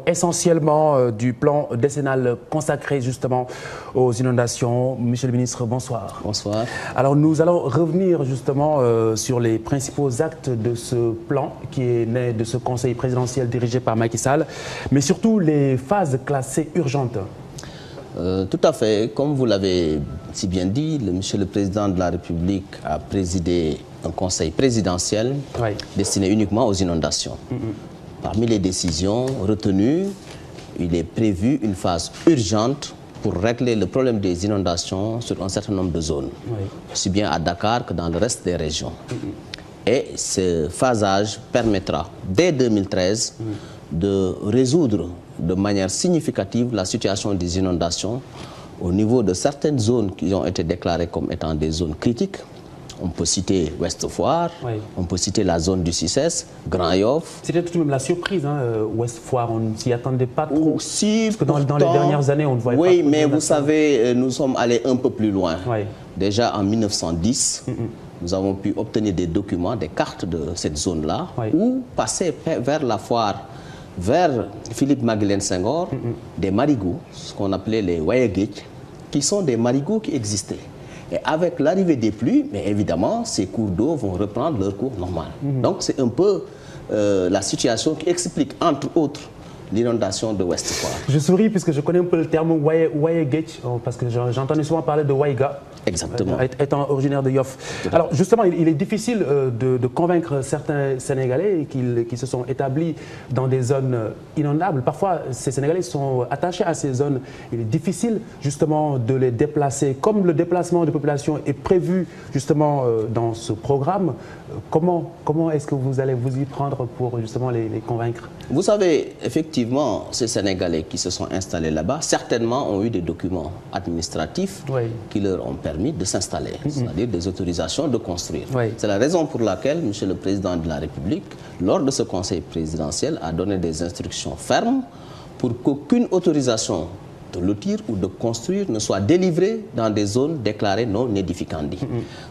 essentiellement du plan décennal consacré justement aux inondations. Monsieur le ministre, bonsoir. Bonsoir. Alors nous allons revenir justement sur les principaux actes de ce plan qui est né de ce conseil présidentiel dirigé par Macky Sall, mais surtout les phases classées urgentes. Tout à fait. Comme vous l'avez si bien dit, Monsieur le Président de la République a présidé un conseil présidentiel destiné uniquement aux inondations. Parmi les décisions retenues, il est prévu une phase urgente pour régler le problème des inondations sur un certain nombre de zones, aussi bien à Dakar que dans le reste des régions. Et ce phasage permettra, dès 2013, de résoudre de manière significative la situation des inondations au niveau de certaines zones qui ont été déclarées comme étant des zones critiques. On peut citer Ouest Foire, on peut citer la zone du Cissesse, Grand Yoff. C'était tout de même la surprise, hein, Ouest Foire, on ne s'y attendait pas trop. Si, parce que dans les dernières années, on ne voyait pas. Oui, mais vous savez, nous sommes allés un peu plus loin. Déjà en 1910, nous avons pu obtenir des documents, des cartes de cette zone-là, où passer vers la Foire, vers Philippe Maguilène Senghor, des marigots, ce qu'on appelait les Wayagich, qui sont des marigots qui existaient. Et avec l'arrivée des pluies, mais évidemment, ces cours d'eau vont reprendre leur cours normal. Donc c'est un peu la situation qui explique, entre autres, l'inondation de Ouest Foire. Je souris puisque je connais un peu le terme Wayagich, parce que j'entendais souvent parler de Waiga. Exactement. Étant originaire de Yoff. Alors justement, il est difficile de convaincre certains Sénégalais qui se sont établis dans des zones inondables. Parfois, ces Sénégalais sont attachés à ces zones. Il est difficile justement de les déplacer. Comme le déplacement de population est prévu justement dans ce programme, comment est-ce que vous allez vous y prendre pour justement les convaincre? Vous savez, effectivement, ces Sénégalais qui se sont installés là-bas, certainement ont eu des documents administratifs qui leur ont permis de s'installer, c'est-à-dire des autorisations de construire. C'est la raison pour laquelle M. le Président de la République, lors de ce conseil présidentiel, a donné des instructions fermes pour qu'aucune autorisation de lotir ou de construire ne soit délivrée dans des zones déclarées non édificantes.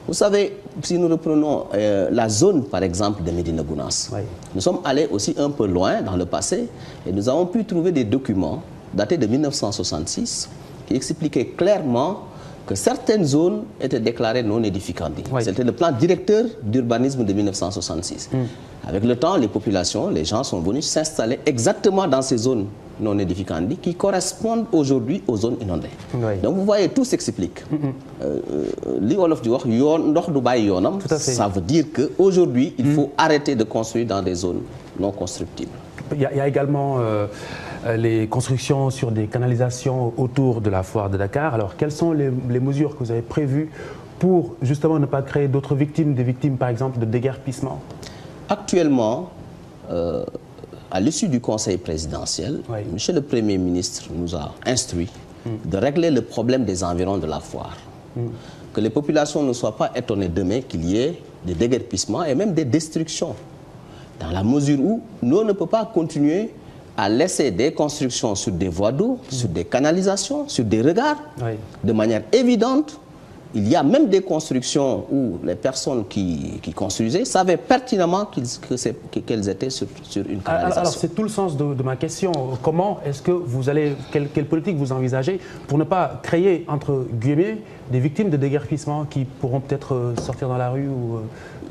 Vous savez, si nous reprenons la zone, par exemple, de Médina Gounass, nous sommes allés aussi un peu loin dans le passé et nous avons pu trouver des documents datés de 1966 qui expliquaient clairement que certaines zones étaient déclarées non édificantes. C'était le plan directeur d'urbanisme de 1966. Avec le temps, les populations, les gens sont venus s'installer exactement dans ces zones non édificantes qui correspondent aujourd'hui aux zones inondées. Donc vous voyez, tout s'explique. Ça veut dire qu'aujourd'hui, il faut arrêter de construire dans des zones non constructibles. Il y a également les constructions sur des canalisations autour de la foire de Dakar. Alors, quelles sont les mesures que vous avez prévues pour justement ne pas créer d'autres victimes, des victimes par exemple de déguerpissement? Actuellement, à l'issue du conseil présidentiel, Monsieur le Premier ministre nous a instruit de régler le problème des environs de la foire. Que les populations ne soient pas étonnées demain qu'il y ait des déguerpissements et même des destructions. Dans la mesure où nous ne pouvons pas continuer à laisser des constructions sur des voies d'eau, sur des canalisations, sur des regards, de manière évidente. Il y a même des constructions où les personnes qui construisaient savaient pertinemment qu'elles étaient sur une canalisation. Alors c'est tout le sens de ma question. Comment est-ce que vous allez, quelle politique vous envisagez pour ne pas créer, entre guillemets, des victimes de déguerpissement qui pourront peut-être sortir dans la rue ou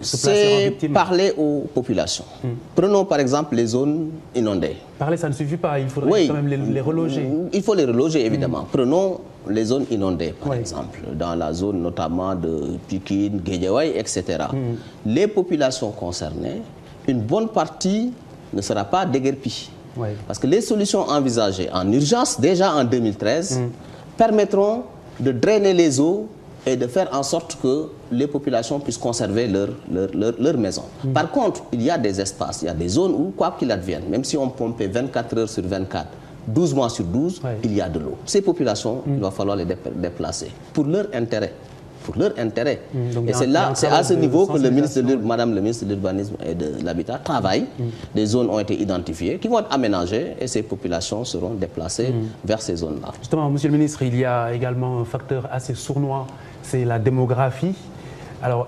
se placer en victime? Parler aux populations. Prenons par exemple les zones inondées. Parler, ça ne suffit pas, il faudrait quand même les reloger. Il faut les reloger, évidemment. Prenons les zones inondées, par exemple, dans la zone notamment de Pikine, Guédiawaye, etc. Les populations concernées, une bonne partie ne sera pas déguerpie. Parce que les solutions envisagées en urgence, déjà en 2013, permettront de drainer les eaux et de faire en sorte que les populations puissent conserver leur maison. Par contre, il y a des espaces, il y a des zones où, quoi qu'il advienne, même si on pompait 24 heures sur 24, 12 mois sur 12, il y a de l'eau. Ces populations, il va falloir les déplacer pour leur intérêt. Pour leur intérêt. Et c'est à ce niveau que Madame le ministre de l'Urbanisme et de l'Habitat travaille. Des zones ont été identifiées qui vont être aménagées et ces populations seront déplacées vers ces zones-là. Justement, Monsieur le ministre, il y a également un facteur assez sournois, c'est la démographie. Alors,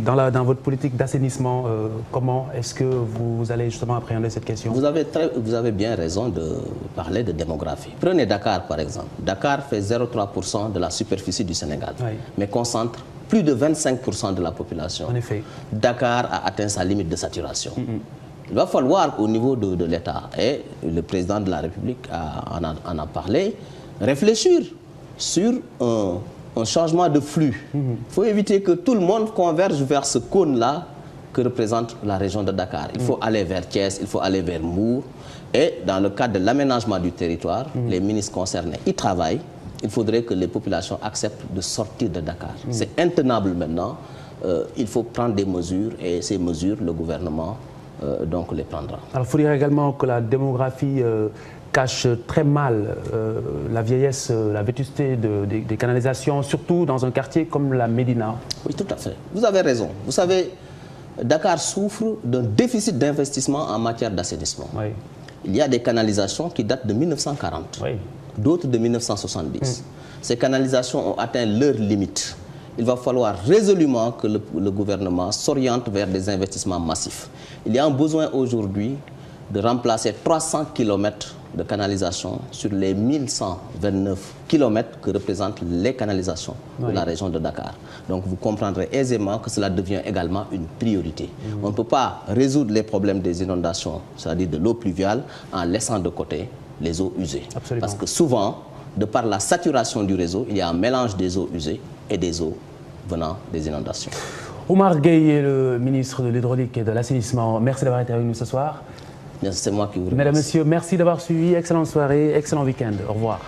dans votre politique d'assainissement, comment est-ce que vous allez justement appréhender cette question? Vous avez bien raison de parler de démographie. Prenez Dakar, par exemple. Dakar fait 0,3% de la superficie du Sénégal, mais concentre plus de 25% de la population. En effet. Dakar a atteint sa limite de saturation. Il va falloir, au niveau de l'État, et le président de la République en a parlé, réfléchir sur un changement de flux. Il faut éviter que tout le monde converge vers ce cône-là que représente la région de Dakar. Il faut aller vers Thiès, il faut aller vers Mbour. Et dans le cadre de l'aménagement du territoire, les ministres concernés y travaillent. Il faudrait que les populations acceptent de sortir de Dakar. C'est intenable maintenant. Il faut prendre des mesures et ces mesures, le gouvernement donc les prendra. Alors, il faut dire également que la démographie cache très mal la vieillesse, la vétusté des canalisations, surtout dans un quartier comme la Médina. Oui, tout à fait. Vous avez raison. Vous savez, Dakar souffre d'un déficit d'investissement en matière d'assainissement. Oui. Il y a des canalisations qui datent de 1940, d'autres de 1970. Ces canalisations ont atteint leurs limites. Il va falloir résolument que le gouvernement s'oriente vers des investissements massifs. Il y a un besoin aujourd'hui de remplacer 300 km de canalisation sur les 1129 km que représentent les canalisations de la région de Dakar. Donc vous comprendrez aisément que cela devient également une priorité. On ne peut pas résoudre les problèmes des inondations, c'est-à-dire de l'eau pluviale, en laissant de côté les eaux usées. Absolument. Parce que souvent, de par la saturation du réseau, il y a un mélange des eaux usées et des eaux venant des inondations. Oumar Gueye, le ministre de l'Hydraulique et de l'Assainissement, merci d'avoir été avec nous ce soir. C'est moi qui vous remercie. Mesdames, Messieurs, merci d'avoir suivi. Excellente soirée, excellent week-end. Au revoir.